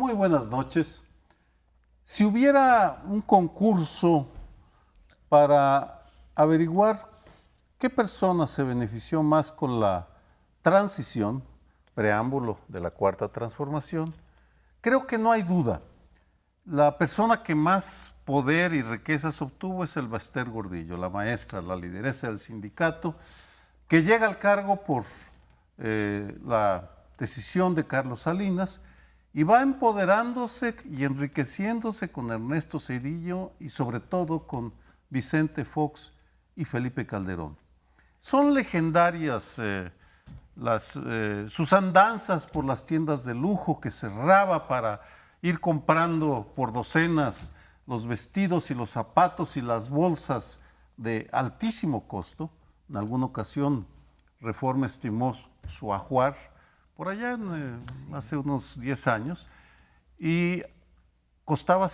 Muy buenas noches. Si hubiera un concurso para averiguar qué persona se benefició más con la transición, preámbulo de la Cuarta Transformación, creo que no hay duda. La persona que más poder y riquezas obtuvo es Elba Ester Gordillo, la maestra, la lideresa del sindicato, que llega al cargo por la decisión de Carlos Salinas y va empoderándose y enriqueciéndose con Ernesto Zedillo y sobre todo con Vicente Fox y Felipe Calderón. Son legendarias sus andanzas por las tiendas de lujo que cerraba para ir comprando por docenas los vestidos y los zapatos y las bolsas de altísimo costo. En alguna ocasión Reforma estimó su ajuar por allá hace unos 10 años y costaba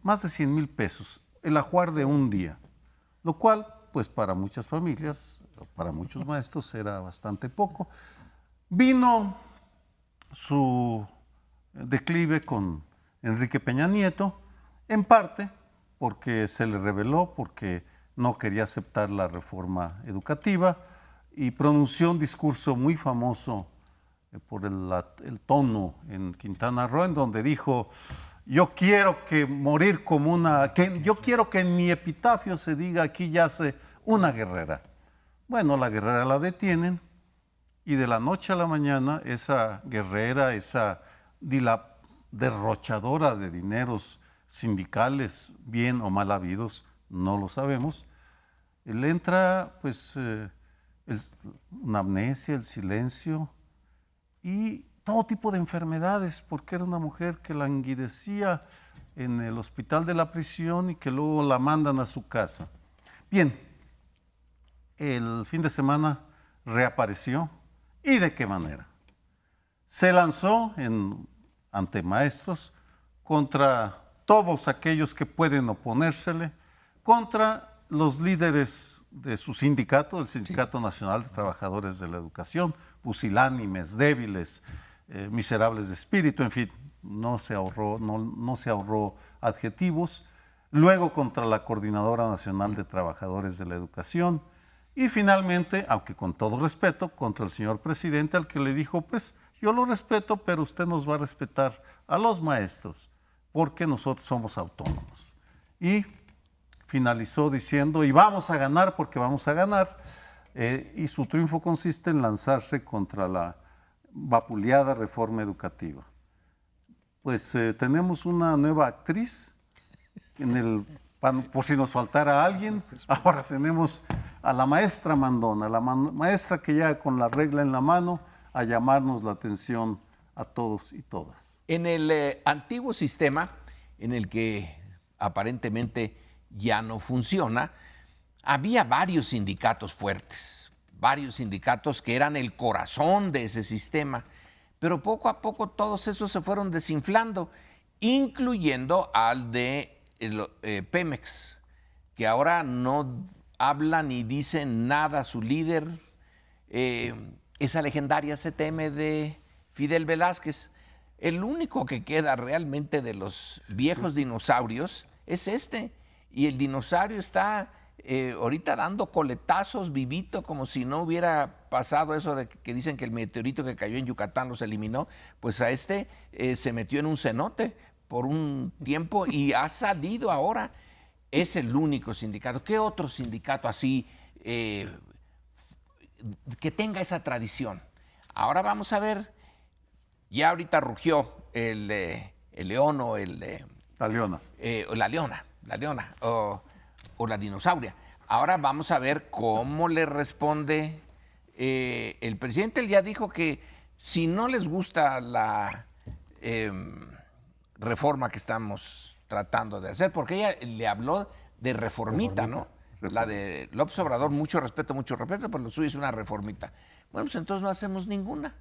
más de 100,000 pesos el ajuar de un día, lo cual pues para muchas familias, para muchos maestros era bastante poco. Vino su declive con Enrique Peña Nieto, en parte porque se le rebeló, porque no quería aceptar la reforma educativa y pronunció un discurso muy famoso por el tono en Quintana Roo, en donde dijo: yo quiero que morir como yo quiero que en mi epitafio se diga aquí yace una guerrera. Bueno, la guerrera la detienen y de la noche a la mañana esa guerrera, esa derrochadora de dineros sindicales, bien o mal habidos, no lo sabemos, le entra pues una amnesia, el silencio y todo tipo de enfermedades, porque era una mujer que languidecía en el hospital de la prisión y que luego la mandan a su casa. Bien, el fin de semana reapareció. ¿Y de qué manera? Se lanzó ante maestros contra todos aquellos que pueden oponérsele, contra los líderes de su sindicato, el Sindicato Nacional de Trabajadores de la Educación, pusilánimes, débiles, miserables de espíritu, en fin, no se ahorró adjetivos. Luego contra la Coordinadora Nacional de Trabajadores de la Educación y finalmente, aunque con todo respeto, contra el señor presidente, al que le dijo: pues yo lo respeto, pero usted nos va a respetar a los maestros, porque nosotros somos autónomos. Y finalizó diciendo: y vamos a ganar porque vamos a ganar. Y su triunfo consiste en lanzarse contra la vapuleada reforma educativa. Pues tenemos una nueva actriz por si nos faltara alguien. Ahora tenemos a la maestra mandona, la maestra que llega con la regla en la mano a llamarnos la atención a todos y todas. En el antiguo sistema, en el que aparentemente ya no funciona, había varios sindicatos fuertes, varios sindicatos que eran el corazón de ese sistema, pero poco a poco todos esos se fueron desinflando, incluyendo al de Pemex, que ahora no habla ni dice nada su líder, esa legendaria CTM de Fidel Velázquez. El único que queda realmente de los viejos dinosaurios es este, y el dinosaurio está ahorita dando coletazos vivito, como si no hubiera pasado eso de que dicen que el meteorito que cayó en Yucatán los eliminó. Pues a este se metió en un cenote por un tiempo y ha salido ahora. Es el único sindicato. ¿Qué otro sindicato así que tenga esa tradición? Ahora vamos a ver, ya ahorita rugió el león o la leona. La leona o la dinosauria. Ahora vamos a ver cómo le responde el presidente. Él ya dijo que si no les gusta la reforma que estamos tratando de hacer, porque ella le habló de reformita, ¿no? La de López Obrador, mucho respeto, pero lo suyo es una reformita. Bueno, pues entonces no hacemos ninguna.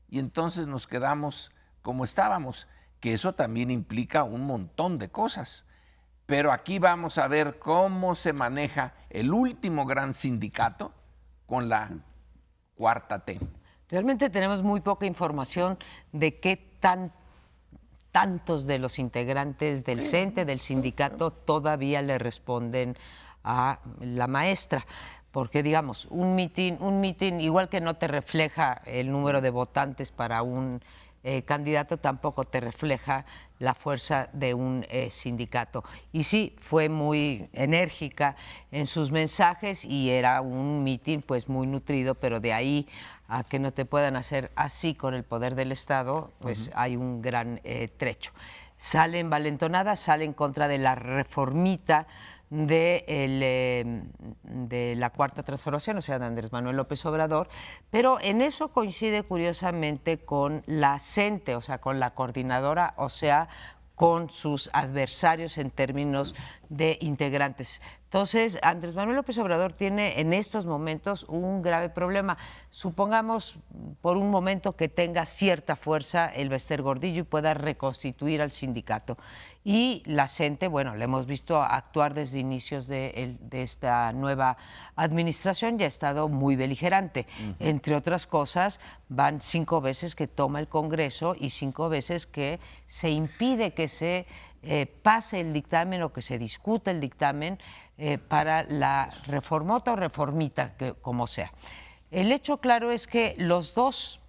Y entonces nos quedamos como estábamos, que eso también implica un montón de cosas. Pero aquí vamos a ver cómo se maneja el último gran sindicato con la cuarta T. Realmente tenemos muy poca información de qué tan tantos de los integrantes del CENTE, del sindicato, todavía le responden a la maestra. Porque, digamos, un mitin, igual que no te refleja el número de votantes para un candidato, tampoco te refleja la fuerza de un sindicato. Y sí, fue muy enérgica en sus mensajes y era un mitin pues muy nutrido, pero de ahí a que no te puedan hacer así con el poder del Estado, pues hay un gran trecho. Sale envalentonada, sale en contra de la reformita de la Cuarta Transformación, o sea, de Andrés Manuel López Obrador, pero en eso coincide curiosamente con la CENTE, o sea, con la coordinadora, o sea, con sus adversarios en términos de integrantes. Entonces, Andrés Manuel López Obrador tiene en estos momentos un grave problema. Supongamos por un momento que tenga cierta fuerza el Bester Gordillo y pueda reconstituir al sindicato. Y la CENTE, bueno, le hemos visto actuar desde inicios de esta nueva administración y ha estado muy beligerante. Entre otras cosas, van 5 veces que toma el Congreso y 5 veces que se impide que se pase el dictamen o que se discuta el dictamen para la reformota o reformita, que, como sea. El hecho claro es que los dos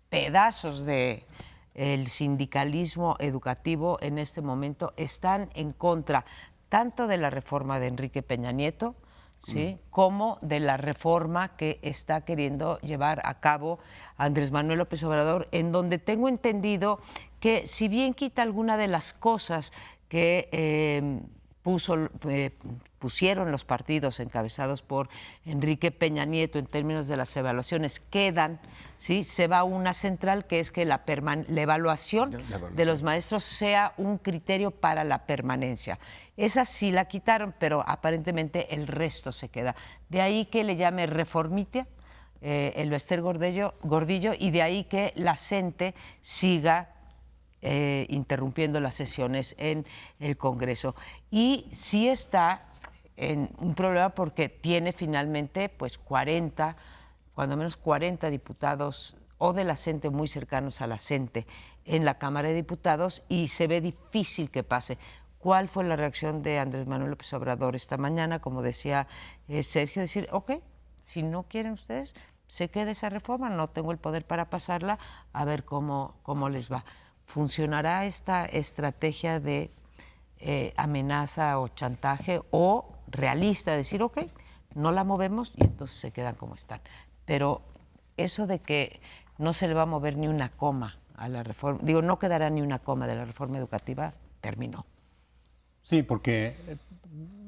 pedazos de el sindicalismo educativo en este momento están en contra tanto de la reforma de Enrique Peña Nieto, ¿sí?, como de la reforma que está queriendo llevar a cabo Andrés Manuel López Obrador, en donde tengo entendido que si bien quita alguna de las cosas que pusieron los partidos encabezados por Enrique Peña Nieto en términos de las evaluaciones, quedan, ¿sí? Se va a una central que es que la evaluación de los maestros sea un criterio para la permanencia. Esa sí la quitaron, pero aparentemente el resto se queda. De ahí que le llame reformita el Bester Gordillo y de ahí que la CENTE siga interrumpiendo las sesiones en el Congreso. Y sí está en un problema porque tiene finalmente pues 40, cuando menos 40 diputados o de la CENTE muy cercanos a la CENTE en la Cámara de Diputados y se ve difícil que pase. ¿Cuál fue la reacción de Andrés Manuel López Obrador esta mañana? Como decía Sergio, decir, ok, si no quieren ustedes, se quede esa reforma, no tengo el poder para pasarla, a ver cómo les va. ¿Funcionará esta estrategia de amenaza o chantaje o realista? Decir, ok, no la movemos y entonces se quedan como están. Pero eso de que no se le va a mover ni una coma a la reforma, digo, no quedará ni una coma de la reforma educativa, terminó. Sí, porque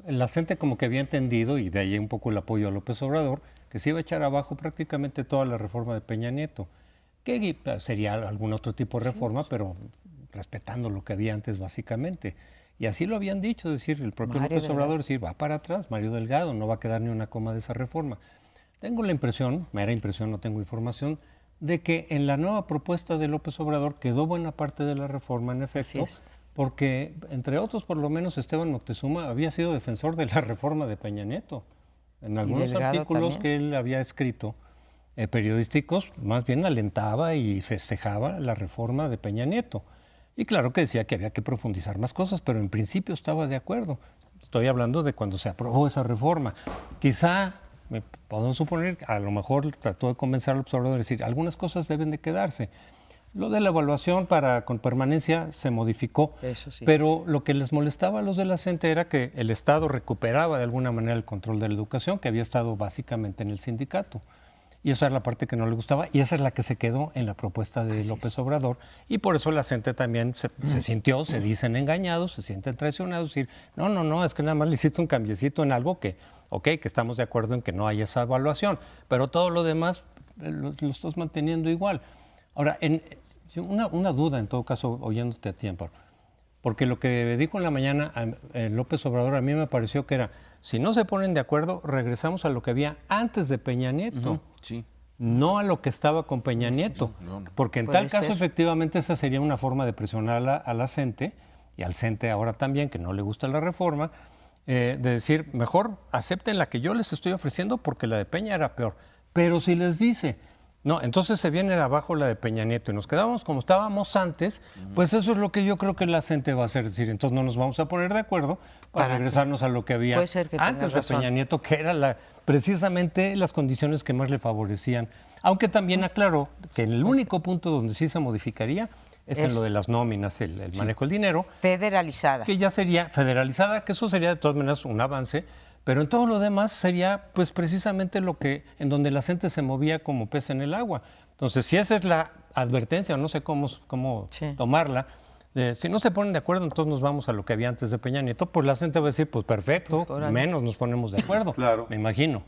la gente como que había entendido, y de ahí un poco el apoyo a López Obrador, que se iba a echar abajo prácticamente toda la reforma de Peña Nieto, que sería algún otro tipo de reforma, pero respetando lo que había antes básicamente. Y así lo habían dicho, es decir, el propio López Obrador decir, va para atrás, Mario Delgado, no va a quedar ni una coma de esa reforma. Tengo la impresión, mera impresión, no tengo información, de que en la nueva propuesta de López Obrador quedó buena parte de la reforma, en efecto, porque, entre otros, por lo menos Esteban Moctezuma había sido defensor de la reforma de Peña Nieto. En algunos artículos también que él había escrito, periodísticos, más bien alentaba y festejaba la reforma de Peña Nieto. Y claro que decía que había que profundizar más cosas, pero en principio estaba de acuerdo. Estoy hablando de cuando se aprobó esa reforma. Quizá, podemos suponer, a lo mejor trató de convencer al observador de decir, algunas cosas deben de quedarse. Lo de la evaluación con permanencia se modificó, eso sí, pero lo que les molestaba a los de la CENTE era que el Estado recuperaba de alguna manera el control de la educación, que había estado básicamente en el sindicato. Y esa es la parte que no le gustaba y esa es la que se quedó en la propuesta de López Obrador. Y por eso la gente también se sintió, se dicen engañados, se sienten traicionados, decir, no, es que nada más le hiciste un cambiecito en algo que, que estamos de acuerdo en que no haya esa evaluación, pero todo lo demás lo estás manteniendo igual. Ahora, una duda en todo caso, oyéndote a ti, Amparo, porque lo que dijo en la mañana López Obrador a mí me pareció que era, si no se ponen de acuerdo, regresamos a lo que había antes de Peña Nieto, sí, no a lo que estaba con Peña Nieto, porque en tal caso efectivamente esa sería una forma de presionar a la CENTE, y al CENTE ahora también, que no le gusta la reforma, de decir, mejor acepten la que yo les estoy ofreciendo porque la de Peña era peor. Pero si les dice, No, entonces se viene abajo la de Peña Nieto y nos quedamos como estábamos antes, pues eso es lo que yo creo que la gente va a hacer, es decir, entonces no nos vamos a poner de acuerdo para regresarnos a lo que había Puede ser que antes tengas de razón. Peña Nieto, que era precisamente las condiciones que más le favorecían. Aunque también aclaró que el único punto donde sí se modificaría es en lo de las nóminas, el manejo del dinero, Federalizada. que ya sería federalizada, que eso sería de todas maneras un avance, pero en todo lo demás sería pues precisamente lo que, en donde la gente se movía como pez en el agua. Entonces, si esa es la advertencia, no sé cómo Sí. tomarla, si no se ponen de acuerdo, entonces nos vamos a lo que había antes de Peña Nieto, pues la gente va a decir, pues perfecto, Pues, órale. menos nos ponemos de acuerdo, Claro. me imagino.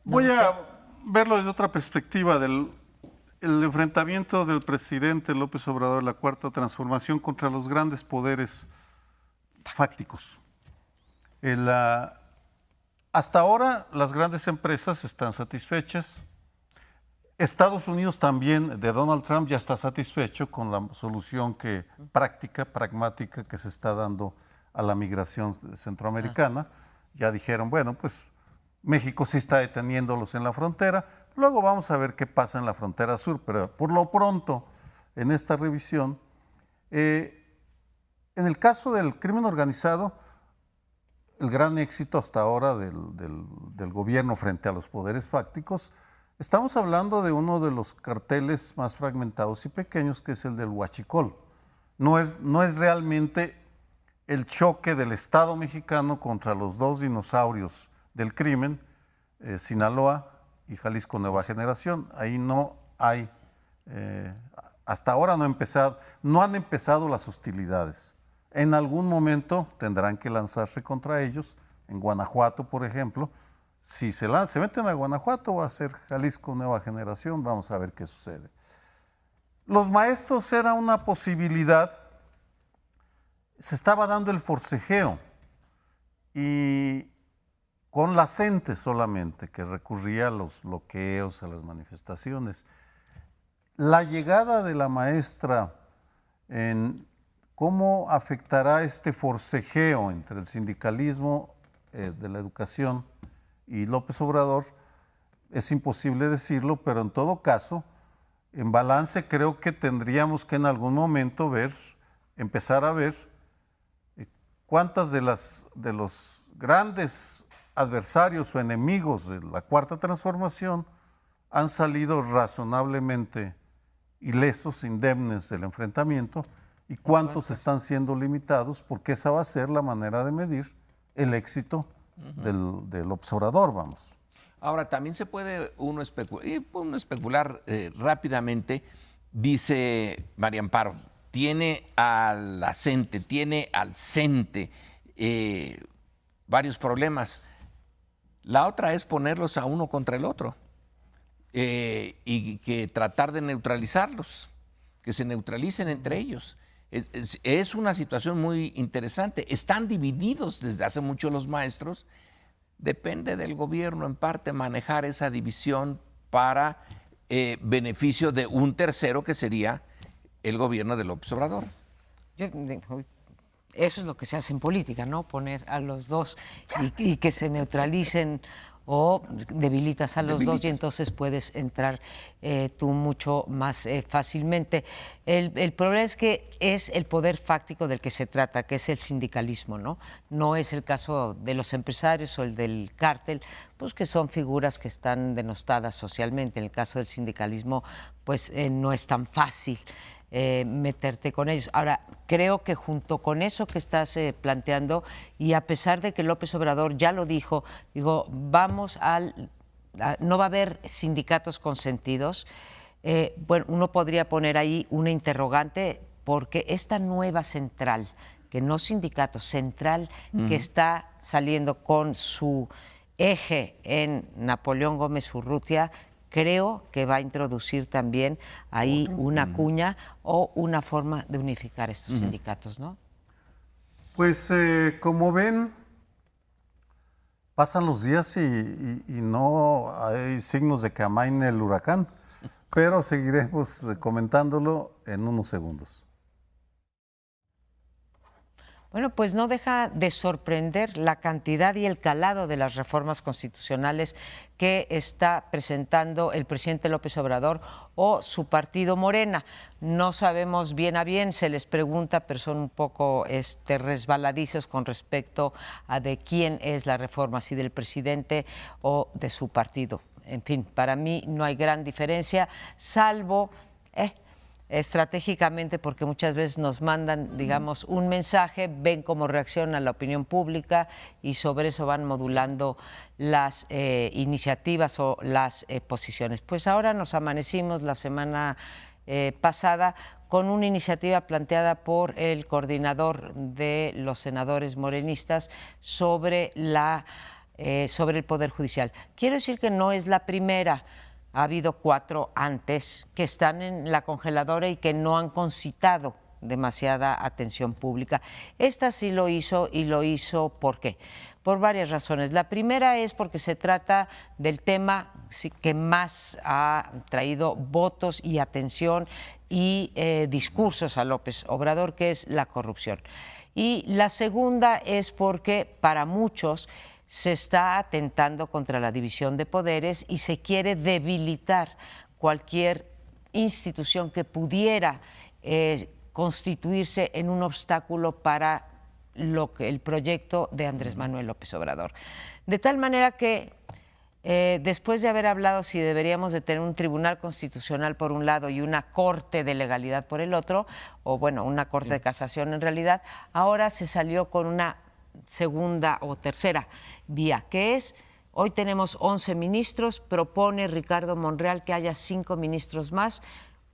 Voy a verlo desde otra perspectiva, el enfrentamiento del presidente López Obrador, la Cuarta Transformación, contra los grandes poderes fácticos. Hasta ahora las grandes empresas están satisfechas. Estados Unidos también, de Donald Trump, ya está satisfecho con la solución práctica, pragmática que se está dando a la migración centroamericana. Ya dijeron, bueno, pues México sí está deteniéndolos en la frontera, luego vamos a ver qué pasa en la frontera sur, pero por lo pronto, en esta revisión, en el caso del crimen organizado, el gran éxito hasta ahora del gobierno frente a los poderes fácticos, estamos hablando de uno de los carteles más fragmentados y pequeños, que es el del huachicol. No es realmente el choque del Estado mexicano contra los dos dinosaurios del crimen, Sinaloa y Jalisco Nueva Generación. Ahí no hay, hasta ahora no han empezado las hostilidades. En algún momento tendrán que lanzarse contra ellos. En Guanajuato, por ejemplo, si se meten a Guanajuato, va a ser Jalisco Nueva Generación, vamos a ver qué sucede. Los maestros era una posibilidad, se estaba dando el forcejeo y con la gente solamente, que recurría a los bloqueos, a las manifestaciones. La llegada de la maestra ¿cómo afectará este forcejeo entre el sindicalismo de la educación y López Obrador? Es imposible decirlo, pero en todo caso, en balance creo que tendríamos que en algún momento empezar a ver cuántas de los grandes adversarios o enemigos de la Cuarta Transformación han salido razonablemente ilesos, indemnes del enfrentamiento, y cuántos están siendo limitados, porque esa va a ser la manera de medir el éxito del observador, vamos. Ahora, también se puede uno especular rápidamente, dice María Amparo, tiene al CENTE, tiene al CENTE varios problemas. La otra es ponerlos a uno contra el otro y que tratar de neutralizarlos, que se neutralicen entre ellos. Es una situación muy interesante. Están divididos desde hace mucho los maestros. Depende del gobierno, en parte, manejar esa división para beneficio de un tercero, que sería el gobierno de López Obrador. Eso es lo que se hace en política, ¿no? Poner a los dos y que se neutralicen, o debilitas a los dos y entonces puedes entrar tú mucho más fácilmente. El problema es que es el poder fáctico del que se trata, que es el sindicalismo, ¿no? No es el caso de los empresarios o el del cártel, pues que son figuras que están denostadas socialmente. En el caso del sindicalismo, pues no es tan fácil meterte con ellos. Ahora, creo que junto con eso que estás planteando, y a pesar de que López Obrador ya lo dijo, no va a haber sindicatos consentidos, bueno, uno podría poner ahí una interrogante, porque esta nueva central, que no sindicato, central, que está saliendo con su eje en Napoleón Gómez Urrutia, creo que va a introducir también ahí una cuña o una forma de unificar estos sindicatos, ¿no? Pues como ven, pasan los días y no hay signos de que amaine el huracán, pero seguiremos comentándolo en unos segundos. Bueno, pues no deja de sorprender la cantidad y el calado de las reformas constitucionales que está presentando el presidente López Obrador o su partido Morena. No sabemos bien a bien, se les pregunta, pero son un poco resbaladizos con respecto a de quién es la reforma, si del presidente o de su partido. En fin, para mí no hay gran diferencia, salvo estratégicamente, porque muchas veces nos mandan, digamos, un mensaje, ven cómo reacciona la opinión pública y sobre eso van modulando las iniciativas o las posiciones. Pues ahora nos amanecimos la semana pasada con una iniciativa planteada por el coordinador de los senadores morenistas sobre el Poder Judicial. Quiero decir que no es la primera. Ha habido 4 antes que están en la congeladora y que no han concitado demasiada atención pública. Esta sí lo hizo, y lo hizo ¿por qué? Por varias razones. La primera es porque se trata del tema que más ha traído votos y atención y discursos a López Obrador, que es la corrupción. Y la segunda es porque para muchos se está atentando contra la división de poderes y se quiere debilitar cualquier institución que pudiera constituirse en un obstáculo para el proyecto de Andrés Manuel López Obrador. De tal manera que después de haber hablado si deberíamos de tener un tribunal constitucional por un lado y una corte de legalidad por el otro, o bueno, una corte de casación en realidad, ahora se salió con una segunda o tercera vía, que es, hoy tenemos 11 ministros, propone Ricardo Monreal que haya 5 ministros más,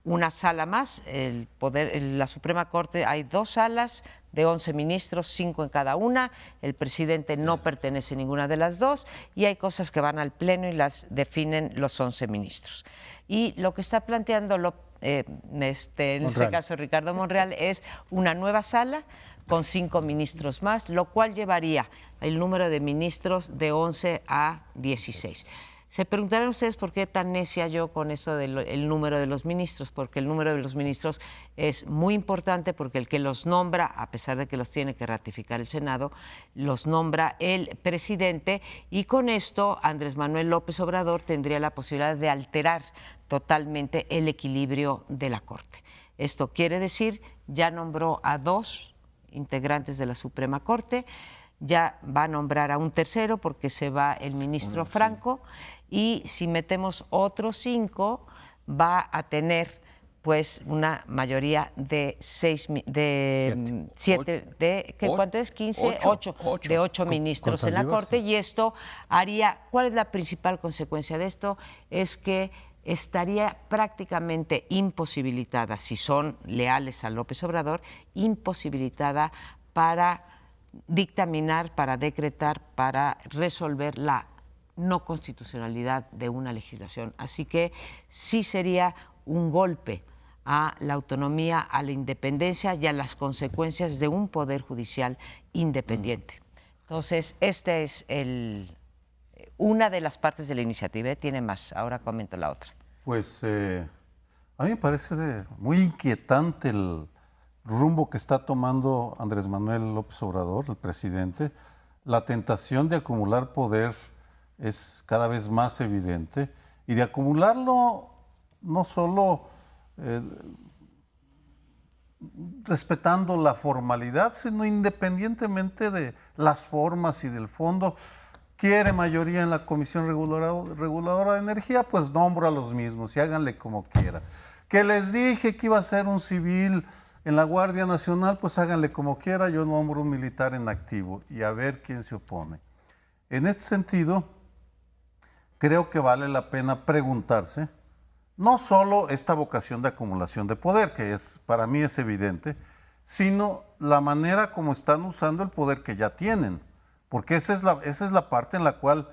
una sala más, la Suprema Corte hay 2 salas de 11 ministros, 5 en cada una, el presidente no pertenece a ninguna de las 2 y hay cosas que van al Pleno y las definen los 11 ministros. Y lo que está planteando en este caso Ricardo Monreal es una nueva sala con 5 ministros más, lo cual llevaría el número de ministros de 11 a 16. Se preguntarán ustedes por qué tan necia yo con eso del número de los ministros, porque el número de los ministros es muy importante, porque el que los nombra, a pesar de que los tiene que ratificar el Senado, los nombra el presidente, y con esto Andrés Manuel López Obrador tendría la posibilidad de alterar totalmente el equilibrio de la Corte. Esto quiere decir, ya nombró a 2 integrantes de la Suprema Corte, ya va a nombrar a un tercero porque se va el ministro Franco, y si metemos otros 5 va a tener pues una mayoría de 7, ¿cuánto es? 15, 8 de 8 ministros en la Corte, y esto haría, ¿cuál es la principal consecuencia de esto? Es que estaría prácticamente imposibilitada, si son leales a López Obrador, imposibilitada para dictaminar, para decretar, para resolver la no constitucionalidad de una legislación. Así que sí sería un golpe a la autonomía, a la independencia y a las consecuencias de un poder judicial independiente. Entonces, esta es una de las partes de la iniciativa. Tiene más, ahora comento la otra. Pues a mí me parece muy inquietante el rumbo que está tomando Andrés Manuel López Obrador, el presidente. La tentación de acumular poder es cada vez más evidente, y de acumularlo no solo respetando la formalidad, sino independientemente de las formas y del fondo. Quiere mayoría en la Comisión Reguladora de Energía, pues nombro a los mismos y háganle como quiera. Que les dije que iba a ser un civil en la Guardia Nacional, pues háganle como quiera, yo nombro un militar en activo y a ver quién se opone. En este sentido, creo que vale la pena preguntarse, no solo esta vocación de acumulación de poder, que para mí es evidente, sino la manera como están usando el poder que ya tienen. Porque esa es la parte en la cual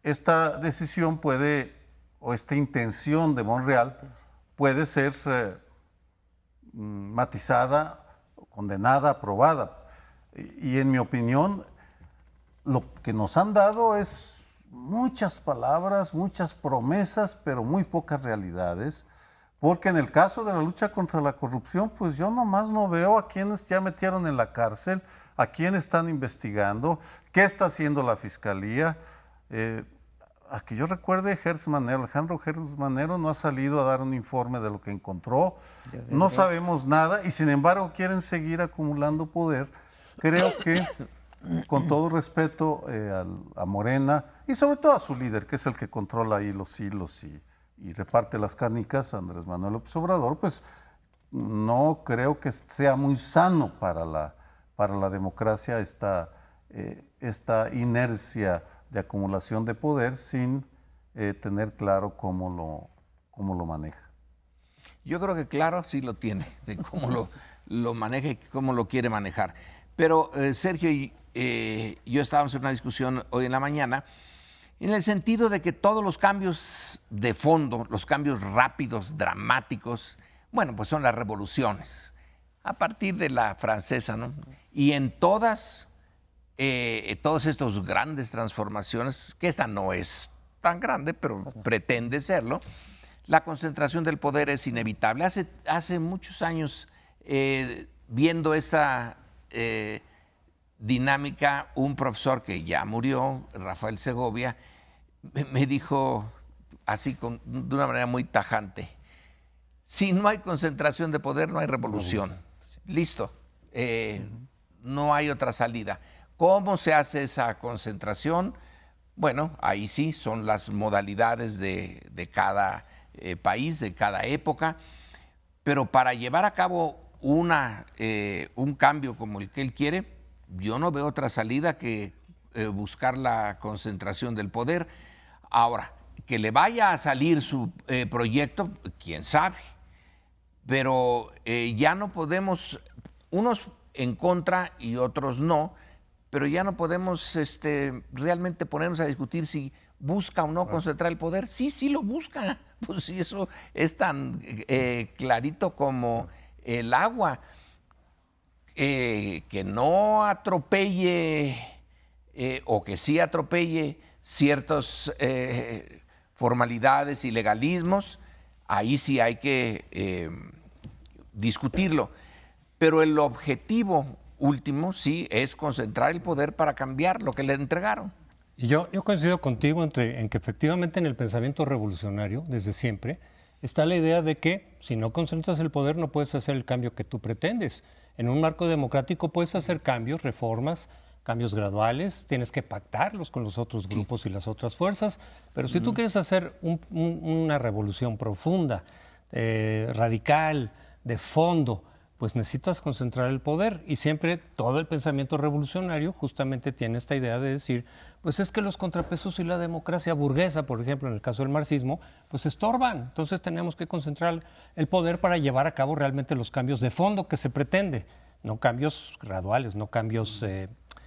esta decisión puede, o esta intención de Monreal, puede ser matizada, condenada, aprobada. Y en mi opinión, lo que nos han dado es muchas palabras, muchas promesas, pero muy pocas realidades, Porque en el caso de la lucha contra la corrupción, pues yo nomás no veo a quienes ya metieron en la cárcel, a quienes están investigando, qué está haciendo la fiscalía. A que yo recuerde, Alejandro Gertz Manero no ha salido a dar un informe de lo que encontró. No sabemos nada y sin embargo quieren seguir acumulando poder. Creo que, con todo respeto a Morena y sobre todo a su líder, que es el que controla ahí los hilos y reparte las canicas, Andrés Manuel López Obrador, pues no creo que sea muy sano para la democracia esta inercia de acumulación de poder sin tener claro cómo lo maneja. Yo creo que claro sí lo tiene, de cómo lo maneja y cómo lo quiere manejar. Pero Sergio y yo estábamos en una discusión hoy en la mañana en el sentido de que todos los cambios de fondo, los cambios rápidos, dramáticos, bueno, pues son las revoluciones, a partir de la francesa, ¿no? Y en todas estos grandes transformaciones, que esta no es tan grande, pero pretende serlo, la concentración del poder es inevitable. Hace muchos años, viendo esta dinámica, un profesor que ya murió, Rafael Segovia, me dijo así de una manera muy tajante: si no hay concentración de poder, no hay revolución. Listo, no hay otra salida. ¿Cómo se hace esa concentración? Bueno, ahí sí son las modalidades de cada país, de cada época, pero para llevar a cabo un cambio como el que él quiere, yo no veo otra salida que buscar la concentración del poder. Ahora, que le vaya a salir su proyecto, quién sabe, pero ya no podemos, unos en contra y otros no, pero ya no podemos realmente ponernos a discutir si busca o no concentrar el poder. Sí, sí lo busca, pues sí, eso es tan clarito como el agua. Que no atropelle o que sí atropelle ciertas formalidades y legalismos, ahí sí hay que discutirlo. Pero el objetivo último sí es concentrar el poder para cambiar lo que le entregaron. Y yo coincido contigo en que efectivamente en el pensamiento revolucionario, desde siempre, está la idea de que si no concentras el poder no puedes hacer el cambio que tú pretendes. En un marco democrático puedes hacer cambios, reformas, cambios graduales, tienes que pactarlos con los otros grupos y las otras fuerzas, pero si tú quieres hacer una revolución profunda, radical, de fondo, pues necesitas concentrar el poder. Y siempre todo el pensamiento revolucionario justamente tiene esta idea de decir, pues es que los contrapesos y la democracia burguesa, por ejemplo, en el caso del marxismo, pues estorban. Entonces tenemos que concentrar el poder para llevar a cabo realmente los cambios de fondo que se pretende, no cambios graduales, no cambios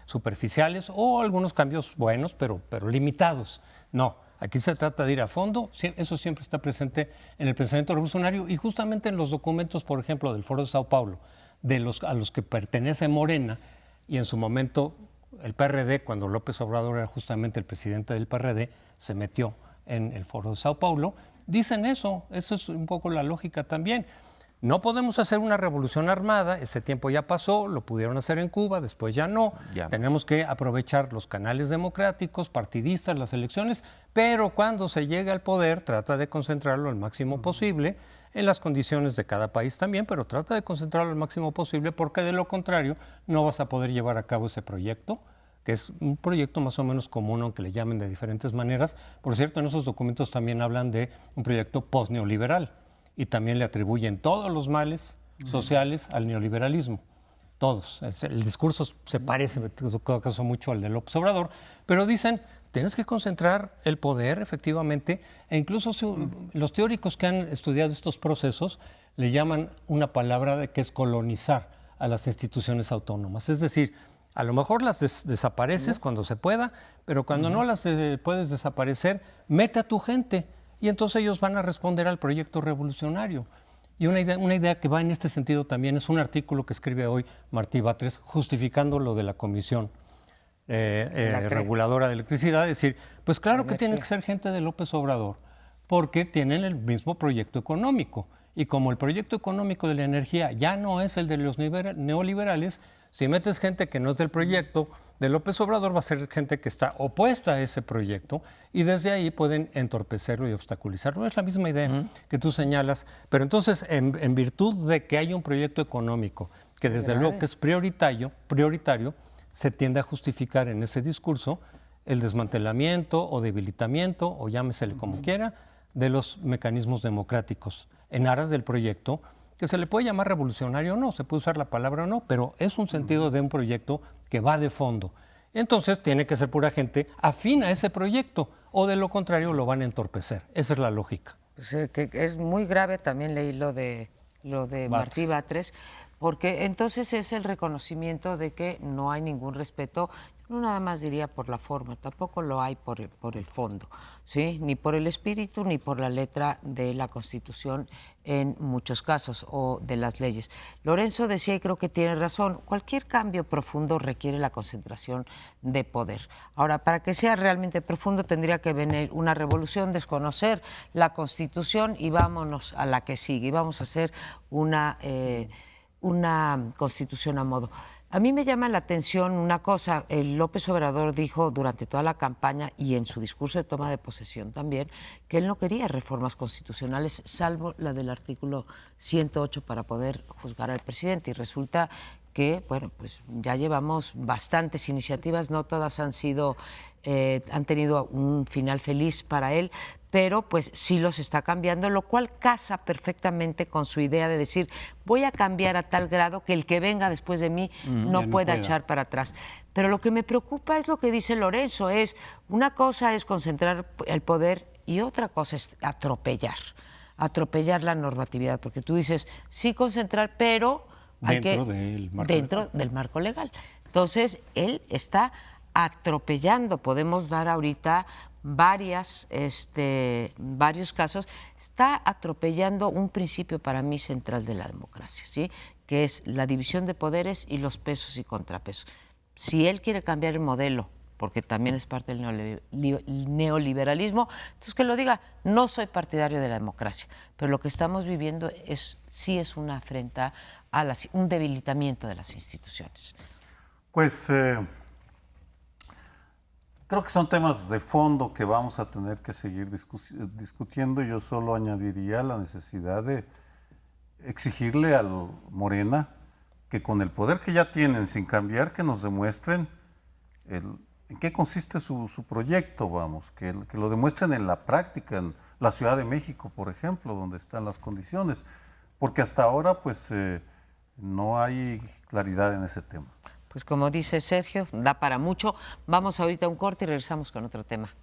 superficiales o algunos cambios buenos, pero limitados. No, aquí se trata de ir a fondo, eso siempre está presente en el pensamiento revolucionario y justamente en los documentos, por ejemplo, del Foro de Sao Paulo, a los que pertenece Morena y en su momento el PRD, cuando López Obrador era justamente el presidente del PRD, se metió en el Foro de Sao Paulo, dicen eso es un poco la lógica también. No podemos hacer una revolución armada, ese tiempo ya pasó, lo pudieron hacer en Cuba, después ya no. Tenemos que aprovechar los canales democráticos, partidistas, las elecciones, pero cuando se llega al poder trata de concentrarlo al máximo posible, en las condiciones de cada país también, pero trata de concentrarlo al máximo posible porque de lo contrario no vas a poder llevar a cabo ese proyecto, que es un proyecto más o menos común, aunque le llamen de diferentes maneras. Por cierto, en esos documentos también hablan de un proyecto post-neoliberal. Y también le atribuyen todos los males sociales al neoliberalismo. Todos. El discurso se parece, en todo caso, mucho al de López Obrador, pero dicen, tienes que concentrar el poder, efectivamente, e incluso los teóricos que han estudiado estos procesos le llaman una palabra que es colonizar a las instituciones autónomas. Es decir, a lo mejor las desapareces cuando se pueda, pero cuando no las puedes desaparecer, mete a tu gente. Y entonces ellos van a responder al proyecto revolucionario. Y una idea que va en este sentido también es un artículo que escribe hoy Martí Batres justificando lo de la Comisión Reguladora de Electricidad. Es decir, pues claro que tiene que ser gente de López Obrador porque tienen el mismo proyecto económico. Y como el proyecto económico de la energía ya no es el de los neoliberales, si metes gente que no es del proyecto de López Obrador, va a ser gente que está opuesta a ese proyecto y desde ahí pueden entorpecerlo y obstaculizarlo. Es la misma idea que tú señalas, pero entonces en virtud de que hay un proyecto económico que desde luego que es prioritario, se tiende a justificar en ese discurso el desmantelamiento o debilitamiento, o llámesele como quiera, de los mecanismos democráticos en aras del proyecto, que se le puede llamar revolucionario o no, se puede usar la palabra o no, pero es un sentido de un proyecto que va de fondo. Entonces tiene que ser pura gente afín a ese proyecto, o de lo contrario lo van a entorpecer. Esa es la lógica. Pues, que es muy grave, también leí lo de Martí Batres, porque entonces es el reconocimiento de que no hay ningún respeto. No nada más diría por la forma, tampoco lo hay por el fondo, ¿sí? Ni por el espíritu ni por la letra de la Constitución en muchos casos o de las leyes. Lorenzo decía, y creo que tiene razón, cualquier cambio profundo requiere la concentración de poder. Ahora, para que sea realmente profundo tendría que venir una revolución, desconocer la Constitución y vámonos a la que sigue. Y vamos a hacer una Constitución a modo. A mí me llama la atención una cosa, el López Obrador dijo durante toda la campaña y en su discurso de toma de posesión también, que él no quería reformas constitucionales, salvo la del artículo 108 para poder juzgar al presidente. Y resulta que, bueno, pues ya llevamos bastantes iniciativas, no todas han tenido un final feliz para él, pero pues sí los está cambiando, lo cual casa perfectamente con su idea de decir, voy a cambiar a tal grado que el que venga después de mí no pueda echar para atrás. Pero lo que me preocupa es lo que dice Lorenzo, una cosa es concentrar el poder y otra cosa es atropellar la normatividad, porque tú dices, sí concentrar, pero dentro del marco legal. Entonces, él está atropellando, podemos dar ahorita varios casos, está atropellando un principio para mí central de la democracia, ¿sí? Que es la división de poderes y los pesos y contrapesos. Si él quiere cambiar el modelo, porque también es parte del neoliberalismo, entonces que lo diga, no soy partidario de la democracia, pero lo que estamos viviendo sí es una afrenta a un debilitamiento de las instituciones. Pues creo que son temas de fondo que vamos a tener que seguir discutiendo. Yo solo añadiría la necesidad de exigirle al Morena que con el poder que ya tienen, sin cambiar, que nos demuestren en qué consiste su proyecto, vamos, que lo demuestren en la práctica, en la Ciudad de México, por ejemplo, donde están las condiciones, porque hasta ahora pues no hay claridad en ese tema. Pues como dice Sergio, da para mucho. Vamos ahorita a un corte y regresamos con otro tema.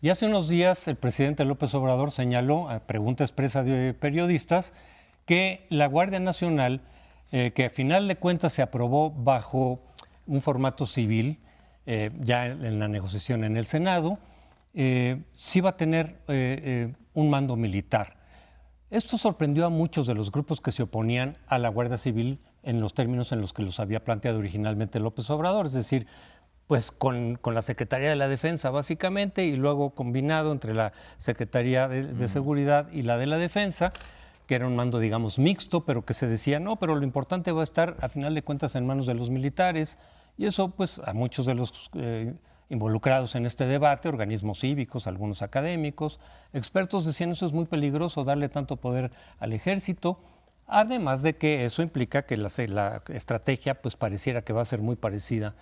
Y hace unos días el presidente López Obrador señaló, a pregunta expresa de periodistas, que la Guardia Nacional, que a final de cuentas se aprobó bajo un formato civil, ya en la negociación en el Senado, sí va a tener un mando militar. Esto sorprendió a muchos de los grupos que se oponían a la Guardia Civil en los términos en los que los había planteado originalmente López Obrador, es decir, pues con la Secretaría de la Defensa básicamente y luego combinado entre la Secretaría de Seguridad y la de la Defensa, que era un mando, digamos, mixto, pero que se decía, no, pero lo importante va a estar, a final de cuentas, en manos de los militares. Y eso, pues, a muchos de los involucrados en este debate, organismos cívicos, algunos académicos, expertos decían eso es muy peligroso, darle tanto poder al ejército, además de que eso implica que la estrategia pues pareciera que va a ser muy parecida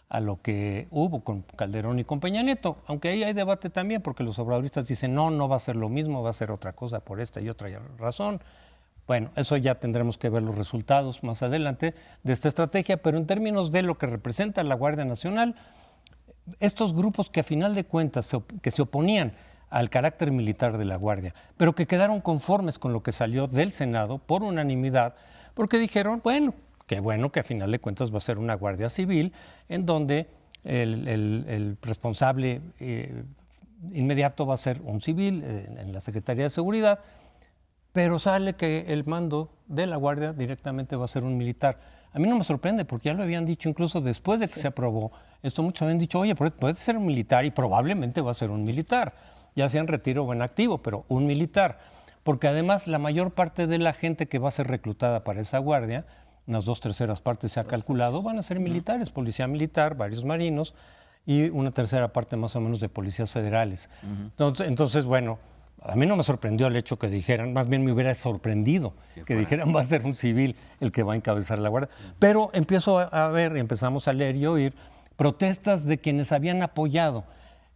a lo que hubo con Calderón y con Peña Nieto, aunque ahí hay debate también, porque los obradoristas dicen no va a ser lo mismo, va a ser otra cosa por esta y otra razón. Bueno, eso ya tendremos que ver los resultados más adelante de esta estrategia, pero en términos de lo que representa la Guardia Nacional, estos grupos que a final de cuentas que se oponían al carácter militar de la Guardia, pero que quedaron conformes con lo que salió del Senado por unanimidad, porque dijeron, bueno, qué bueno que a final de cuentas va a ser una Guardia Civil en donde el responsable inmediato va a ser un civil en la Secretaría de Seguridad, pero sale que el mando de la Guardia directamente va a ser un militar. A mí no me sorprende porque ya lo habían dicho incluso después de que se aprobó. Esto muchos habían dicho, oye, puede ser un militar y probablemente va a ser un militar. ya sea en retiro o en activo, pero un militar. Porque además la mayor parte de la gente que va a ser reclutada para esa guardia, unas 2/3 partes se ha calculado, van a ser militares, policía militar, varios marinos y una 1/3 parte más o menos de policías federales. Entonces, bueno, a mí no me sorprendió el hecho que dijeran, más bien me hubiera sorprendido que dijeran va a ser un civil el que va a encabezar la guardia. Pero empiezo a ver, empezamos a leer y oír protestas de quienes habían apoyado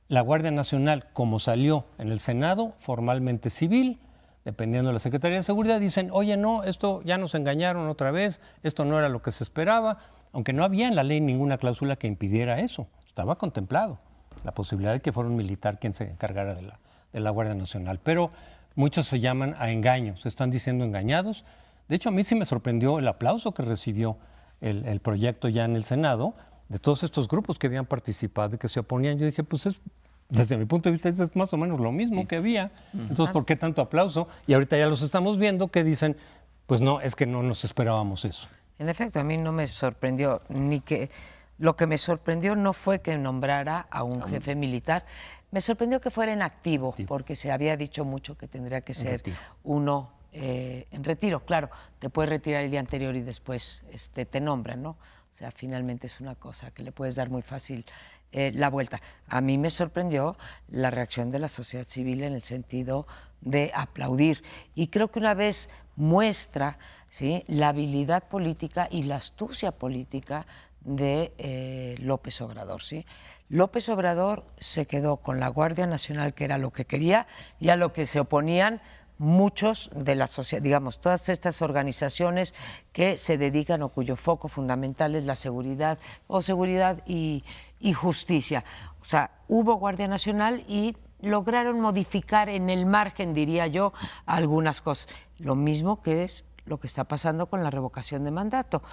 la Guardia Nacional como salió en el Senado, formalmente civil, dependiendo de la Secretaría de Seguridad, dicen, oye, no, esto ya nos engañaron otra vez, esto no era lo que se esperaba, aunque no había en la ley ninguna cláusula que impidiera eso, estaba contemplado la posibilidad de que fuera un militar quien se encargara de la Guardia Nacional, pero muchos se llaman a engaños, se están diciendo engañados. De hecho, a mí sí me sorprendió el aplauso que recibió el proyecto ya en el Senado, de todos estos grupos que habían participado y que se oponían. Yo dije, pues desde mi punto de vista es más o menos lo mismo que había. Entonces, ¿por qué tanto aplauso? Y ahorita ya los estamos viendo que dicen, pues no, es que no nos esperábamos eso. En efecto, a mí no me sorprendió, lo que me sorprendió no fue que nombrara a un jefe militar, me sorprendió que fuera en activo, porque se había dicho mucho que tendría que ser uno en retiro. Claro, te puedes retirar el día anterior y después te nombran, ¿no? O sea, finalmente es una cosa que le puedes dar muy fácil la vuelta. A mí me sorprendió la reacción de la sociedad civil en el sentido de aplaudir. Y creo que una vez muestra, ¿sí?, la habilidad política y la astucia política de López Obrador, ¿sí? López Obrador se quedó con la Guardia Nacional, que era lo que quería, y a lo que se oponían muchos de la sociedad, digamos, todas estas organizaciones que se dedican o cuyo foco fundamental es la seguridad y justicia. O sea, hubo Guardia Nacional y lograron modificar en el margen, diría yo, algunas cosas. Lo mismo que es lo que está pasando con la revocación de mandato.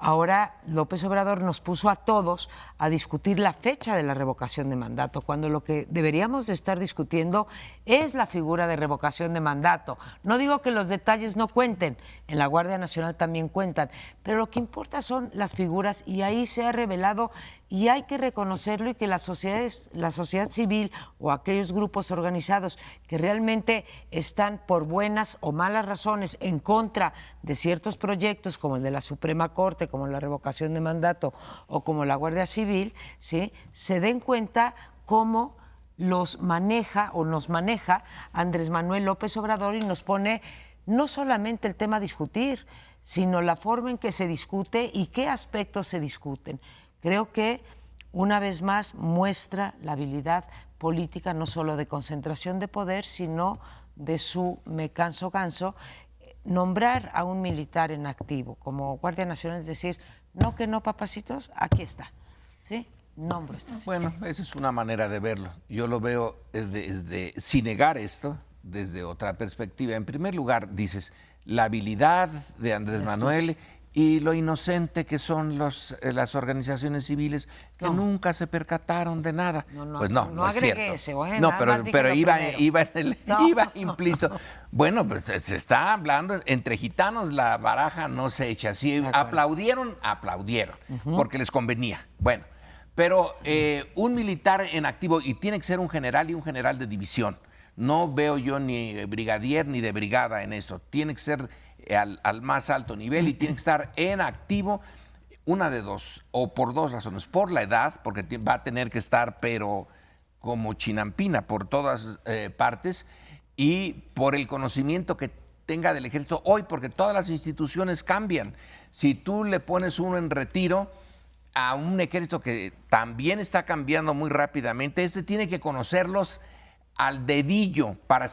Ahora López Obrador nos puso a todos a discutir la fecha de la revocación de mandato, cuando lo que deberíamos de estar discutiendo es la figura de revocación de mandato. No digo que los detalles no cuenten, en la Guardia Nacional también cuentan, pero lo que importa son las figuras y ahí se ha revelado y hay que reconocerlo y que la sociedad civil o aquellos grupos organizados que realmente están por buenas o malas razones en contra de ciertos proyectos como el de la Suprema Corte, como la revocación de mandato o como la Guardia Civil, ¿sí?, se den cuenta cómo los maneja o nos maneja Andrés Manuel López Obrador y nos pone no solamente el tema a discutir, sino la forma en que se discute y qué aspectos se discuten. Creo que una vez más muestra la habilidad política no solo de concentración de poder, sino de su me canso ganso, nombrar a un militar en activo como Guardia Nacional, es decir, no que no, papacitos, aquí está, ¿sí? Nombro esto. Bueno, esa es una manera de verlo. Yo lo veo sin negar esto, desde otra perspectiva. En primer lugar, dices, la habilidad de Andrés Manuel y lo inocente que son las organizaciones civiles que nunca se percataron de nada. Pues no es agregué cierto. ese, No, pero iba implícito. Bueno, pues se está hablando, entre gitanos la baraja no se echa. Si aplaudieron, porque les convenía. Bueno, pero un militar en activo, y tiene que ser un general y un general de división. No veo yo ni brigadier ni de brigada en esto. Tiene que ser al más alto nivel y tiene que estar en activo, una de dos, o por dos razones. Por la edad, porque va a tener que estar, pero como chinampina por todas partes, y por el conocimiento que tenga del ejército hoy, porque todas las instituciones cambian. Si tú le pones uno en retiro a un ejército que también está cambiando muy rápidamente, tiene que conocerlos al dedillo para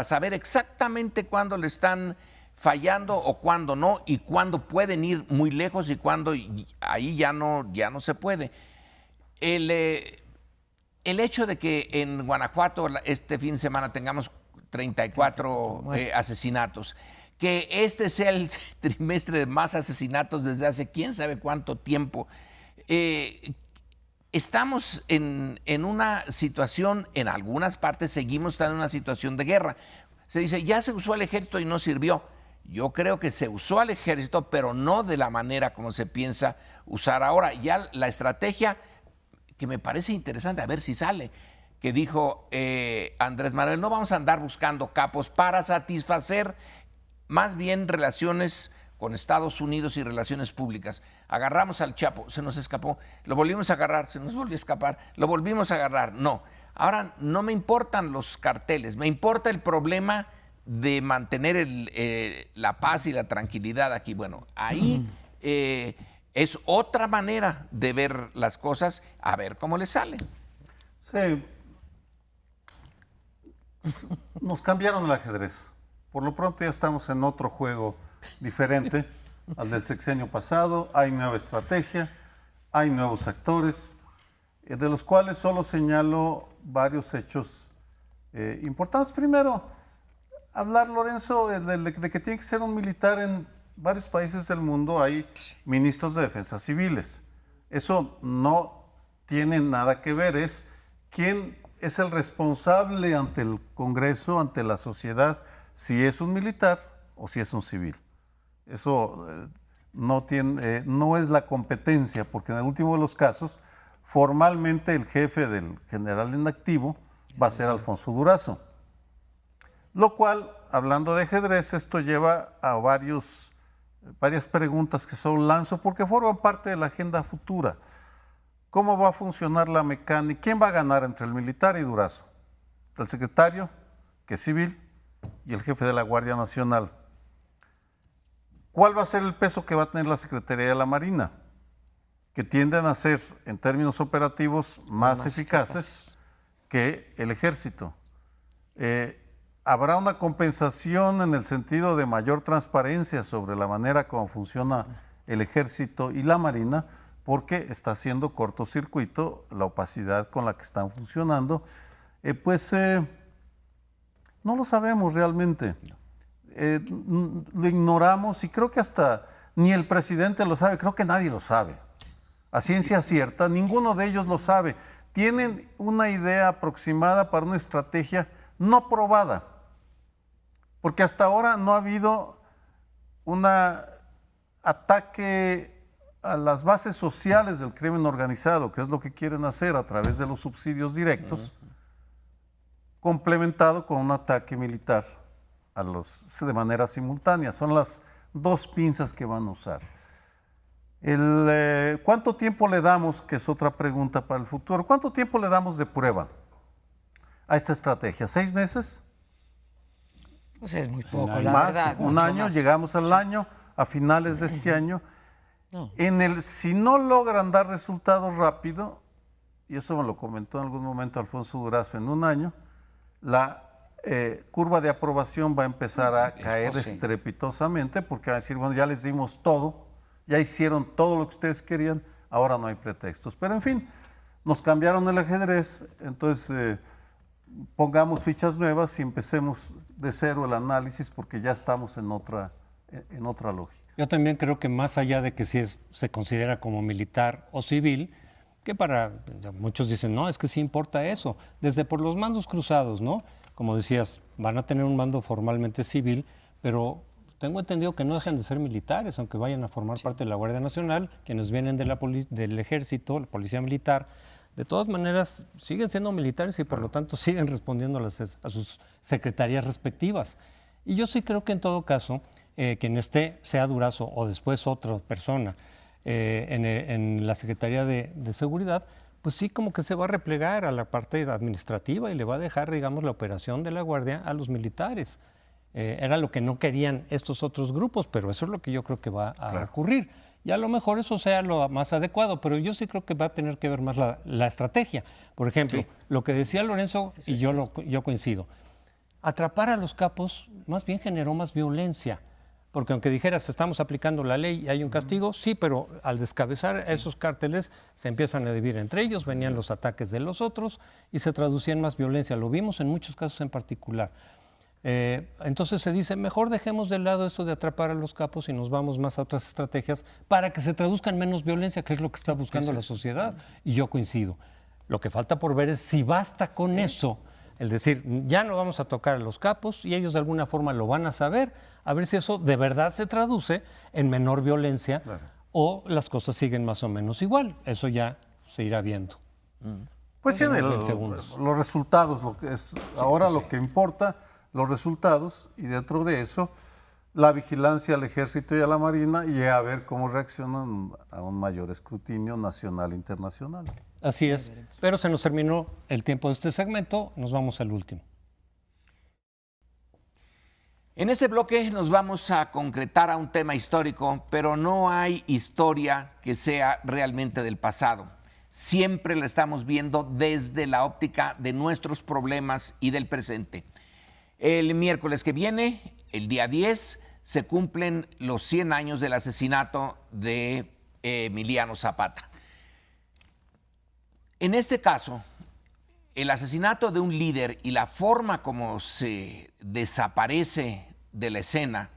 saber exactamente cuándo le están fallando o cuándo no, y cuándo pueden ir muy lejos y cuándo ahí ya no se puede. El hecho de que en Guanajuato este fin de semana tengamos 34 asesinatos, que este sea el trimestre de más asesinatos desde hace quién sabe cuánto tiempo, estamos en una situación, en algunas partes seguimos estando en una situación de guerra. Se dice, ya se usó el ejército y no sirvió. Yo creo que se usó al ejército, pero no de la manera como se piensa usar ahora. Ya la estrategia, que me parece interesante, a ver si sale, que dijo Andrés Manuel, no vamos a andar buscando capos para satisfacer más bien relaciones con Estados Unidos y relaciones públicas. Agarramos al Chapo, se nos escapó, lo volvimos a agarrar, se nos volvió a escapar, lo volvimos a agarrar. No, ahora no me importan los carteles, me importa el problema de mantener la paz y la tranquilidad aquí. Bueno, ahí es otra manera de ver las cosas, a ver cómo le sale. Sí. Nos cambiaron el ajedrez. Por lo pronto ya estamos en otro juego diferente al del sexenio pasado. Hay nueva estrategia, hay nuevos actores, de los cuales solo señalo varios hechos importantes. Primero, hablar, Lorenzo, de que tiene que ser un militar. En varios países del mundo hay ministros de defensa civiles. Eso no tiene nada que ver, es quién es el responsable ante el Congreso, ante la sociedad, si es un militar o si es un civil. Eso no es la competencia, porque en el último de los casos, formalmente el jefe del general en activo va a ser Alfonso Durazo. Lo cual, hablando de ajedrez, esto lleva a varias preguntas que solo lanzo porque forman parte de la agenda futura. ¿Cómo va a funcionar la mecánica? ¿Quién va a ganar entre el militar y Durazo? El secretario, que es civil, y el jefe de la Guardia Nacional. ¿Cuál va a ser el peso que va a tener la Secretaría de la Marina? Que tienden a ser, en términos operativos, más eficaces que el Ejército. Habrá una compensación en el sentido de mayor transparencia sobre la manera como funciona el Ejército y la Marina, porque está haciendo cortocircuito la opacidad con la que están funcionando. No lo sabemos realmente. Lo ignoramos y creo que hasta ni el presidente lo sabe, creo que nadie lo sabe. A ciencia cierta, ninguno de ellos lo sabe. Tienen una idea aproximada para una estrategia no probada, porque hasta ahora no ha habido un ataque a las bases sociales del crimen organizado, que es lo que quieren hacer a través de los subsidios directos, complementado con un ataque militar de manera simultánea. Son las dos pinzas que van a usar. ¿Cuánto tiempo le damos, que es otra pregunta para el futuro, cuánto tiempo le damos de prueba a esta estrategia? ¿6 meses? Pues es muy poco, la Más, verdad. un año, más. llegamos al año, a finales de este año. Si no logran dar resultados rápido, y eso me lo comentó en algún momento Alfonso Durazo, en un año, la curva de aprobación va a empezar a caer estrepitosamente, porque va a decir, bueno, ya les dimos todo, ya hicieron todo lo que ustedes querían, ahora no hay pretextos. Pero en fin, nos cambiaron el ajedrez, entonces pongamos fichas nuevas y empecemos de cero el análisis, porque ya estamos en otra lógica. Yo también creo que más allá de que si se considera como militar o civil, que muchos dicen, no, es que sí importa eso, desde por los mandos cruzados, ¿no? Como decías, van a tener un mando formalmente civil, pero tengo entendido que no dejan de ser militares, aunque vayan a formar parte de la Guardia Nacional, quienes vienen del Ejército, la Policía Militar. De todas maneras, siguen siendo militares y por lo tanto siguen respondiendo a sus secretarías respectivas. Y yo sí creo que en todo caso, quien esté, sea Durazo o después otra persona en la Secretaría de Seguridad, pues sí como que se va a replegar a la parte administrativa y le va a dejar, digamos, la operación de la Guardia a los militares. Era lo que no querían estos otros grupos, pero eso es lo que yo creo que va a ocurrir. Y a lo mejor eso sea lo más adecuado, pero yo sí creo que va a tener que ver más la estrategia. Por ejemplo, lo que decía Lorenzo, y yo coincido, atrapar a los capos más bien generó más violencia. Porque aunque dijeras, estamos aplicando la ley y hay un castigo, sí, pero al descabezar a esos cárteles se empiezan a dividir entre ellos, venían los ataques de los otros y se traducía en más violencia. Lo vimos en muchos casos en particular. Entonces se dice, mejor dejemos de lado eso de atrapar a los capos y nos vamos más a otras estrategias para que se traduzca en menos violencia, que es lo que está buscando la sociedad. Y yo coincido. Lo que falta por ver es si basta con eso. El decir, ya no vamos a tocar a los capos y ellos de alguna forma lo van a saber, a ver si eso de verdad se traduce en menor violencia o las cosas siguen más o menos igual. Eso ya se irá viendo. Pues sí, En segundos. los resultados, lo que es ahora lo que importa, los resultados, y dentro de eso, la vigilancia al Ejército y a la Marina, y a ver cómo reaccionan a un mayor escrutinio nacional e internacional. Así es. Pero se nos terminó el tiempo de este segmento, nos vamos al último. En este bloque nos vamos a concretar a un tema histórico, pero no hay historia que sea realmente del pasado. Siempre la estamos viendo desde la óptica de nuestros problemas y del presente. El miércoles que viene, el día 10, se cumplen los 100 años del asesinato de Emiliano Zapata. En este caso, el asesinato de un líder y la forma como se desaparece de la escena,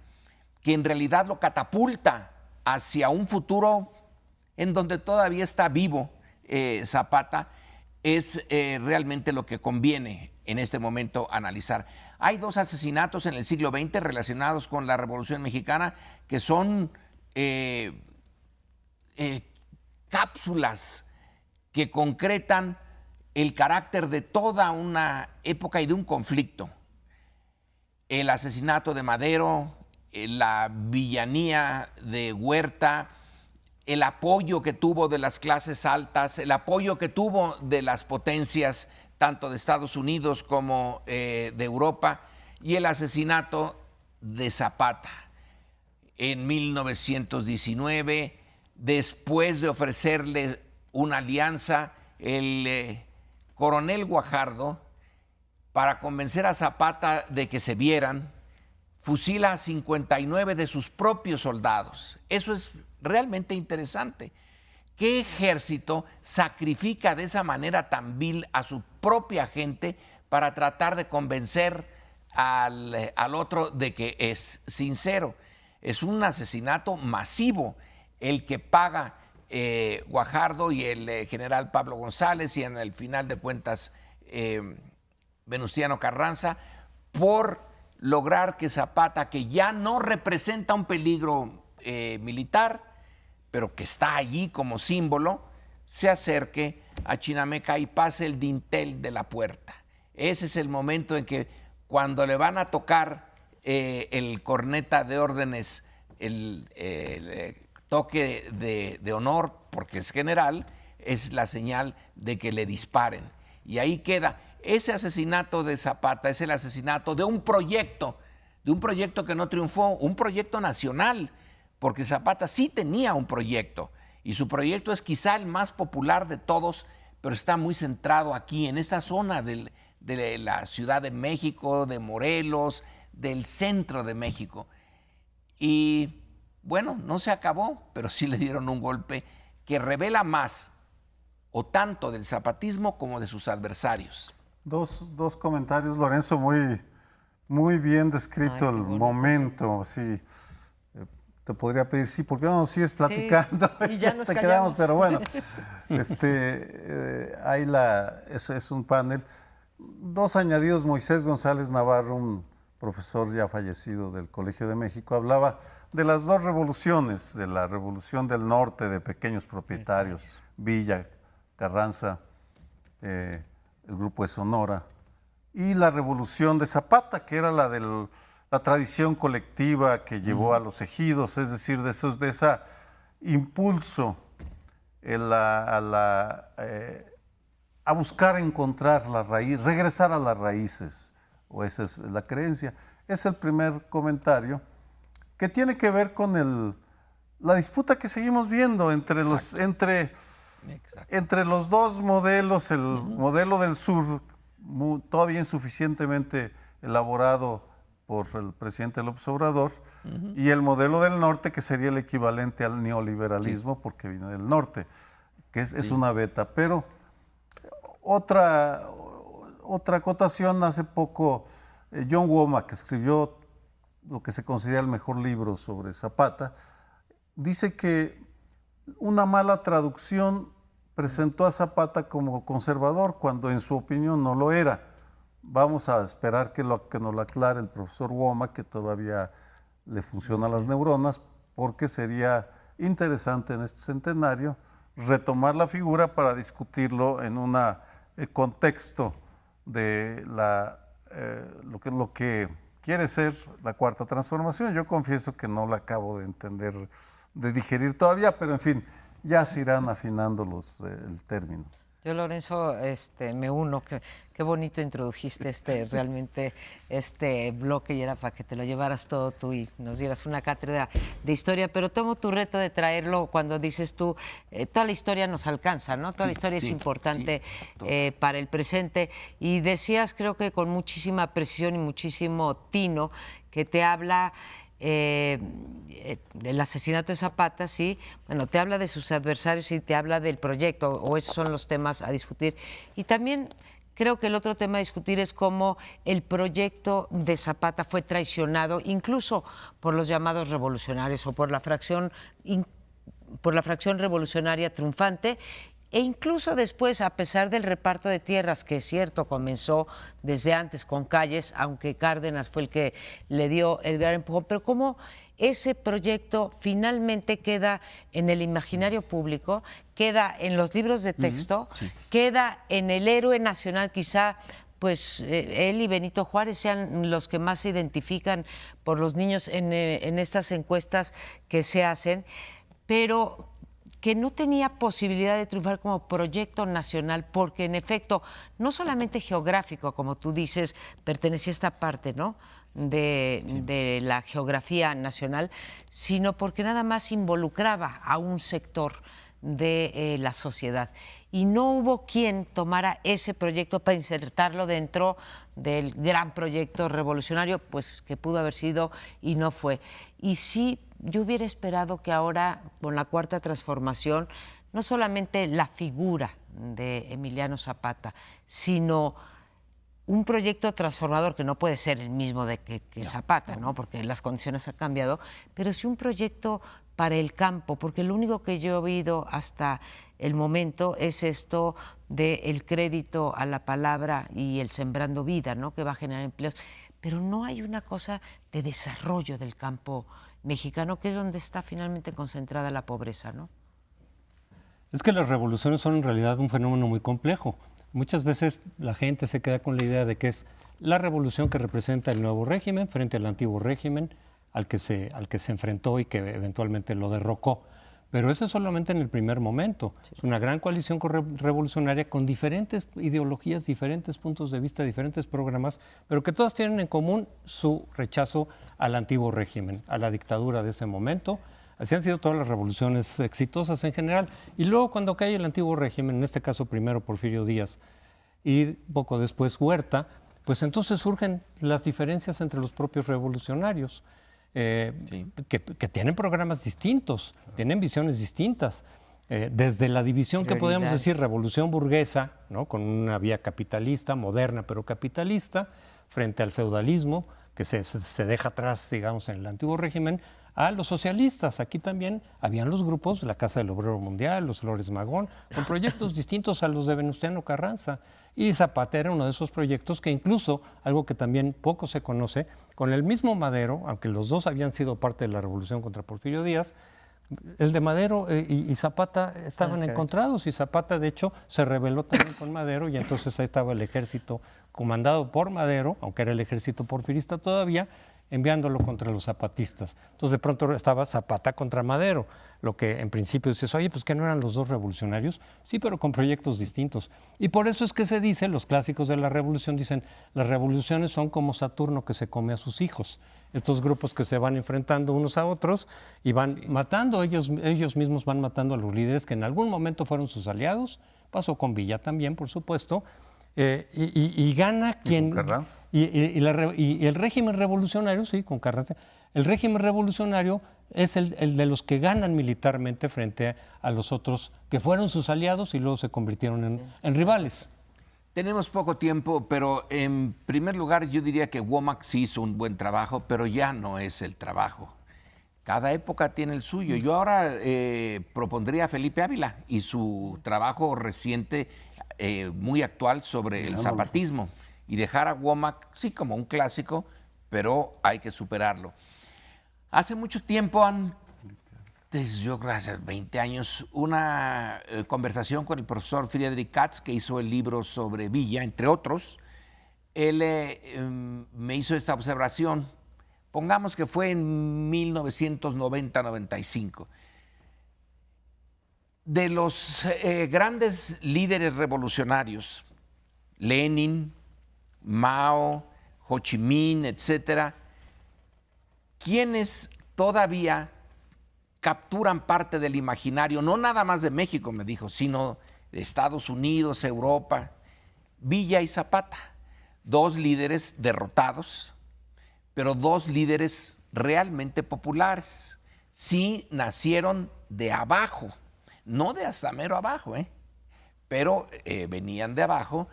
que en realidad lo catapulta hacia un futuro en donde todavía está vivo Zapata, es realmente lo que conviene en este momento analizar. Hay dos asesinatos en el siglo XX relacionados con la Revolución Mexicana que son cápsulas que concretan el carácter de toda una época y de un conflicto. El asesinato de Madero, la villanía de Huerta, el apoyo que tuvo de las clases altas, el apoyo que tuvo de las potencias, tanto de Estados Unidos como de Europa, y el asesinato de Zapata en 1919, después de ofrecerle una alianza, el coronel Guajardo, para convencer a Zapata de que se vieran, fusila a 59 de sus propios soldados. Eso es realmente interesante. ¿Qué ejército sacrifica de esa manera tan vil a su propia gente para tratar de convencer al otro de que es sincero? Es un asesinato masivo el que paga Guajardo y el general Pablo González, y en el final de cuentas Venustiano Carranza, por lograr que Zapata, que ya no representa un peligro militar, pero que está allí como símbolo, se acerque a Chinameca y pase el dintel de la puerta. Ese es el momento en que, cuando le van a tocar el corneta de órdenes, el toque de honor, porque es general, es la señal de que le disparen. Y ahí queda. Ese asesinato de Zapata es el asesinato de un proyecto que no triunfó, un proyecto nacional, porque Zapata sí tenía un proyecto, y su proyecto es quizá el más popular de todos, pero está muy centrado aquí, en esta zona de la Ciudad de México, de Morelos, del centro de México. Y bueno, no se acabó, pero sí le dieron un golpe que revela más, o tanto del zapatismo como de sus adversarios. Dos comentarios, Lorenzo, muy bien descrito el momento, sí. Te podría pedir, sí, ¿por qué no nos sigues platicando? Sí, y ya nos te callamos. quedamos, pero bueno. Eso es un panel. Dos añadidos, Moisés González Navarro, un profesor ya fallecido del Colegio de México, hablaba de las dos revoluciones, de la revolución del norte de pequeños propietarios, Villa, Carranza, el grupo de Sonora, y la revolución de Zapata, que era la de la tradición colectiva que llevó a los ejidos, es decir, de ese impulso a buscar encontrar la raíz, regresar a las raíces, o esa es la creencia. Es el primer comentario, que tiene que ver con la disputa que seguimos viendo entre los dos modelos, el modelo del sur, todavía insuficientemente elaborado por el presidente López Obrador, y el modelo del norte, que sería el equivalente al neoliberalismo, porque viene del norte, que es una beta. Pero otra acotación, hace poco John Womack, que escribió lo que se considera el mejor libro sobre Zapata, dice que una mala traducción presentó a Zapata como conservador, cuando en su opinión no lo era. Vamos a esperar que nos lo aclare el profesor Womack, que todavía le funcionan las neuronas, porque sería interesante en este centenario retomar la figura para discutirlo en una contexto de lo que quiere ser la Cuarta Transformación. Yo confieso que no la acabo de entender, de digerir todavía, pero en fin, ya se irán afinando el término. Yo, Lorenzo, me uno. Qué bonito introdujiste realmente este bloque, y era para que te lo llevaras todo tú y nos dieras una cátedra de historia, pero tomo tu reto de traerlo cuando dices tú, toda la historia nos alcanza, ¿no? Toda la historia es importante para el presente, y decías, creo que con muchísima precisión y muchísimo tino, que te habla del asesinato de Zapata, sí, bueno, te habla de sus adversarios y te habla del proyecto, o esos son los temas a discutir. Y también creo que el otro tema a discutir es cómo el proyecto de Zapata fue traicionado, incluso por los llamados revolucionarios o por la fracción revolucionaria triunfante. E incluso después, a pesar del reparto de tierras, que es cierto, comenzó desde antes con Calles, aunque Cárdenas fue el que le dio el gran empujón, pero cómo ese proyecto finalmente queda en el imaginario público, queda en los libros de texto, queda en el héroe nacional, quizá pues él y Benito Juárez sean los que más se identifican por los niños en estas encuestas que se hacen, pero que no tenía posibilidad de triunfar como proyecto nacional, porque en efecto, no solamente geográfico, como tú dices, pertenecía a esta parte, ¿no?, de la geografía nacional, sino porque nada más involucraba a un sector de la sociedad. Y no hubo quien tomara ese proyecto para insertarlo dentro del gran proyecto revolucionario, pues que pudo haber sido y no fue. Y sí, yo hubiera esperado que ahora, con la Cuarta Transformación, no solamente la figura de Emiliano Zapata, sino un proyecto transformador que no puede ser el mismo que Zapata, ¿no?, porque las condiciones han cambiado, pero sí un proyecto para el campo, porque lo único que yo he oído hasta el momento es esto del crédito a la palabra y el sembrando vida, ¿no?, que va a generar empleos, pero no hay una cosa de desarrollo del campo mexicano, que es donde está finalmente concentrada la pobreza, ¿no? Es que las revoluciones son en realidad un fenómeno muy complejo. Muchas veces la gente se queda con la idea de que es la revolución que representa el nuevo régimen frente al antiguo régimen al que se enfrentó y que eventualmente lo derrocó. Pero eso es solamente en el primer momento. Sí. Es una gran coalición revolucionaria con diferentes ideologías, diferentes puntos de vista, diferentes programas, pero que todas tienen en común su rechazo al antiguo régimen, a la dictadura de ese momento. Así han sido todas las revoluciones exitosas en general. Y luego cuando cae el antiguo régimen, en este caso primero Porfirio Díaz y poco después Huerta, pues entonces surgen las diferencias entre los propios revolucionarios. Que tienen programas distintos, tienen visiones distintas. Desde la división que podríamos decir revolución burguesa, ¿no?, con una vía capitalista, moderna pero capitalista, frente al feudalismo, que se deja atrás, digamos, en el antiguo régimen, a los socialistas. Aquí también habían los grupos, la Casa del Obrero Mundial, los Flores Magón, con proyectos distintos a los de Venustiano Carranza. Y Zapata era uno de esos proyectos que incluso, algo que también poco se conoce, con el mismo Madero, aunque los dos habían sido parte de la revolución contra Porfirio Díaz, el de Madero y Zapata estaban encontrados, y Zapata de hecho se rebeló también con Madero, y entonces ahí estaba el ejército comandado por Madero, aunque era el ejército porfirista todavía, enviándolo contra los zapatistas. Entonces de pronto estaba Zapata contra Madero, lo que en principio dices, oye, pues que no eran los dos revolucionarios, sí, pero con proyectos distintos. Y por eso es que se dice, los clásicos de la revolución dicen, las revoluciones son como Saturno que se come a sus hijos. Estos grupos que se van enfrentando unos a otros y van matando, ellos mismos van matando a los líderes que en algún momento fueron sus aliados, pasó con Villa también, por supuesto, y gana quien... ¿Con Carranza? Y el régimen revolucionario, sí, con Carranza, el régimen revolucionario es el de los que ganan militarmente frente a los otros que fueron sus aliados y luego se convirtieron en rivales. Tenemos poco tiempo, pero en primer lugar yo diría que Womack sí hizo un buen trabajo, pero ya no es el trabajo. Cada época tiene el suyo. Yo ahora propondría a Felipe Ávila y su trabajo reciente, muy actual, sobre el zapatismo, y dejar a Womack, sí, como un clásico, pero hay que superarlo. Hace mucho tiempo antes, yo gracias, 20 años, una conversación con el profesor Friedrich Katz, que hizo el libro sobre Villa, entre otros. Él me hizo esta observación, pongamos que fue en 1990-95. De los grandes líderes revolucionarios, Lenin, Mao, Ho Chi Minh, etcétera, quienes todavía capturan parte del imaginario, no nada más de México, me dijo, sino de Estados Unidos, Europa, Villa y Zapata, dos líderes derrotados, pero dos líderes realmente populares. Sí nacieron de abajo, no de hasta mero abajo, pero venían de abajo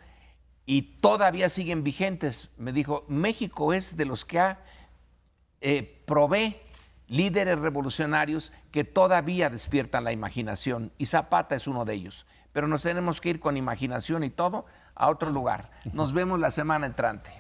y todavía siguen vigentes. Me dijo, México es de los que provee líderes revolucionarios que todavía despiertan la imaginación, y Zapata es uno de ellos. Pero nos tenemos que ir con imaginación y todo a otro lugar. Nos vemos la semana entrante.